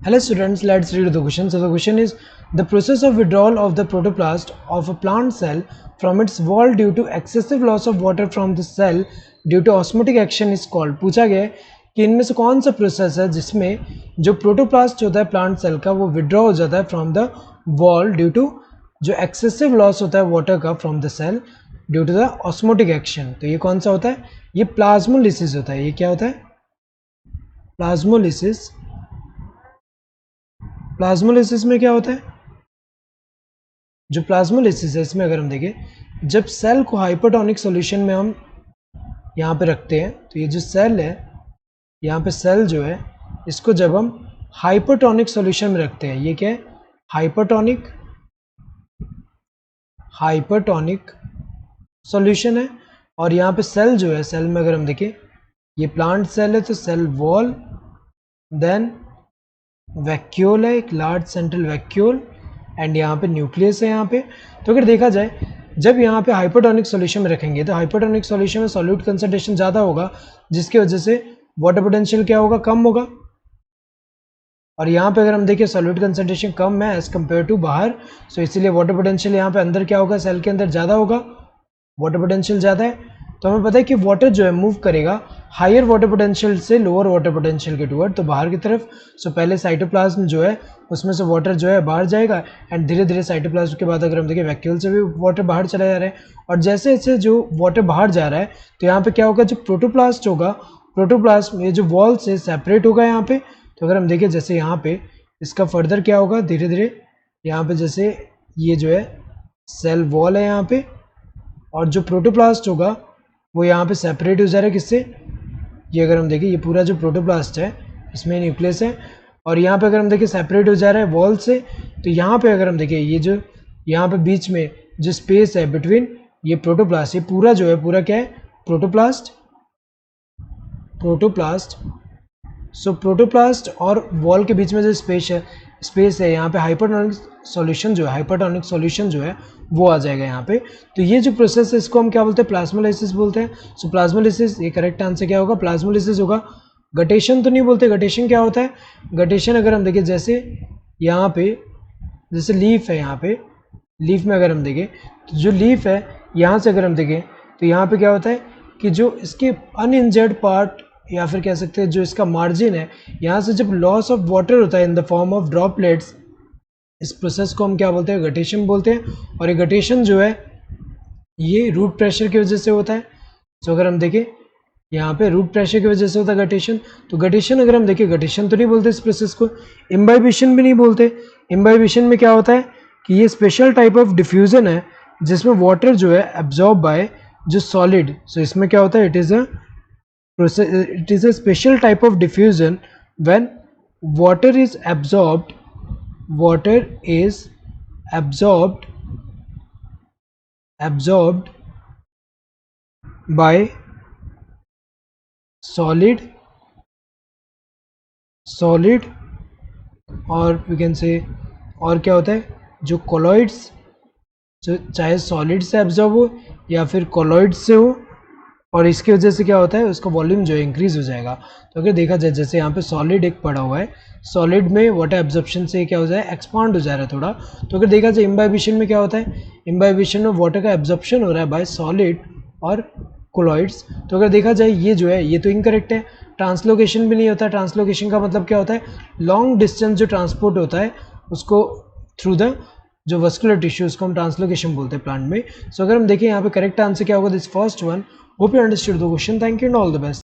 Hello students, let's read the question. So the question is, the process of withdrawal of the protoplast of a plant cell from its wall due to excessive loss of water from the cell due to osmotic action is called. पूछा गया है कि इनमें से कौन सा process है जिसमें जो प्रोटोप्लास्ट होता है प्लांट सेल का वो विड्रॉ हो जाता है from the wall due to जो एक्सेसिव लॉस होता है वाटर का from the cell due to the osmotic action. तो ये कौन सा होता है? ये प्लाज्मोलिसिस होता है. ये क्या होता है? प्लाज्मोलिसिस. प्लाज्मोलिसिस में क्या होता है? जो प्लाज्मोलिसिस है इसमें अगर हम देखें, जब सेल को हाइपरटोनिक सॉल्यूशन में हम यहाँ पे रखते हैं, तो ये जो सेल है, यहाँ पे सेल जो है इसको जब हम हाइपरटोनिक सॉल्यूशन में रखते हैं, ये क्या है? हाइपरटोनिक सॉल्यूशन है. और यहाँ पे सेल जो है, सेल में अगर हम देखें, ये प्लांट सेल है तो सेल वॉल, देन वैक्यूल है, एक लार्ज सेंट्रल वैक्यूल, एंड यहाँ पे न्यूक्लियस है यहाँ पे. तो अगर देखा जाए, जब यहाँ पे हाइपरटोनिक सॉल्यूशन में रखेंगे तो हाइपरटोनिक सॉल्यूशन में सॉल्यूट कंसंट्रेशन ज़्यादा होगा, जिसकी वजह से वाटर पोटेंशियल क्या होगा? कम होगा. और यहाँ पे अगर हम देखें सॉल्यूट कंसंट्रेशन कम है एज कम्पेयर टू बाहर, सो इसीलिए वाटर पोटेंशियल यहाँ पे अंदर क्या होगा? सेल के अंदर ज़्यादा होगा, वाटर पोटेंशियल ज़्यादा है. तो हमें पता है कि वाटर जो है मूव करेगा हायर वाटर पोटेंशियल से लोअर वाटर पोटेंशियल के टुवर्ड, तो बाहर की तरफ. सो पहले साइटोप्लाज्म जो है उसमें से वाटर जो है बाहर जाएगा, एंड धीरे धीरे साइटोप्लाज्म के बाद अगर हम देखें वैक्यूल से भी वाटर बाहर चला जा रहा है. और जैसे जैसे जो वाटर बाहर जा रहा है तो यहाँ पे क्या होगा? जो प्रोटोप्लास्ट होगा, प्रोटोप्लास्ट ये जो वॉल से सेपरेट होगा यहाँ पे. तो अगर हम देखें जैसे यहाँ पे इसका फर्दर क्या होगा? धीरे धीरे यहाँ पे जैसे ये जो है सेल वॉल है यहाँ पे, और जो प्रोटोप्लास्ट होगा वो यहाँ पे सेपरेट हो जा रहा है. किससे? ये अगर हम देखें, ये पूरा जो प्रोटोप्लास्ट है इसमें न्यूक्लियस है, और यहाँ पे अगर हम देखें सेपरेट हो जा रहा है वॉल से. तो यहाँ पे अगर हम देखें, ये जो यहाँ पे बीच में जो स्पेस है बिटवीन ये प्रोटोप्लास्ट, ये पूरा जो है पूरा क्या है? प्रोटोप्लास्ट. सो प्रोटोप्लास्ट और वॉल के बीच में जो स्पेस है यहाँ पे हाइपरटोनिक सॉल्यूशन जो है वो आ जाएगा यहाँ पे. तो ये जो प्रोसेस है इसको हम क्या बोलते हैं? प्लाज्मोलाइसिस बोलते हैं. सो प्लाज्मोलाइसिस, ये करेक्ट आंसर क्या होगा? प्लाज्मोलाइसिस होगा. गटेशन तो नहीं बोलते. गटेशन क्या होता है? गटेशन अगर हम देखें, जैसे यहाँ पे जैसे लीफ है, यहाँ पे लीफ में अगर हम देखें तो जो लीफ है यहाँ से अगर हम देखें तो यहाँ पे क्या होता है कि जो इसके अनइंजर्ड पार्ट या फिर कह सकते हैं जो इसका मार्जिन है, यहाँ से जब लॉस ऑफ वाटर होता है in the form of droplets, इस प्रोसेस को हम क्या बोलते हैं? गटेशन बोलते हैं. और ये गटेशन जो है ये रूट प्रेशर की वजह से होता है. तो अगर हम देखें यहाँ पे रूट प्रेशर की वजह से होता है गटेशन. तो गटेशन अगर हम देखें, गटेशन तो नहीं बोलते इस प्रोसेस को. इम्बाइबिशन भी नहीं बोलते. इम्बाइबिशन में क्या होता है कि ये स्पेशल टाइप ऑफ डिफ्यूजन है जिसमें वाटर जो है एब्जॉर्ब बाय जो सॉलिड. सो इसमें क्या होता है? It is a special type of diffusion when water is absorbed by solid और we can say, और क्या होता है? जो कोलॉइड्स, जो चाहे सॉलिड से एब्जॉर्ब हो या फिर कोलॉइड से हो, और इसकी वजह से क्या होता है? उसका वॉल्यूम जो है इंक्रीज हो जाएगा. तो अगर देखा जाए, जैसे यहाँ पे सॉलिड एक पड़ा हुआ है, सॉलिड में वाटर एब्जॉर्प्शन से क्या हो जाए? एक्सपांड हो जा रहा है थोड़ा. तो अगर देखा जाए इम्बाइबिशन में क्या होता है? इम्बाइबिशन में वाटर का एब्जॉर्प्शन हो रहा है बाय सॉलिड और कोलॉइड्स. तो अगर देखा जाए ये जो है ये तो इनकरेक्ट है. ट्रांसलोकेशन भी नहीं होता. ट्रांसलोकेशन का मतलब क्या होता है? लॉन्ग डिस्टेंस जो ट्रांसपोर्ट होता है उसको थ्रू द जो वस्कुलर टिश्यू, उसको हम ट्रांसलोकेशन बोलते हैं प्लांट में. सो अगर हम देखें यहाँ पे करेक्ट आंसर क्या होगा? This first one. Hope you understood the question. Thank you and all the best.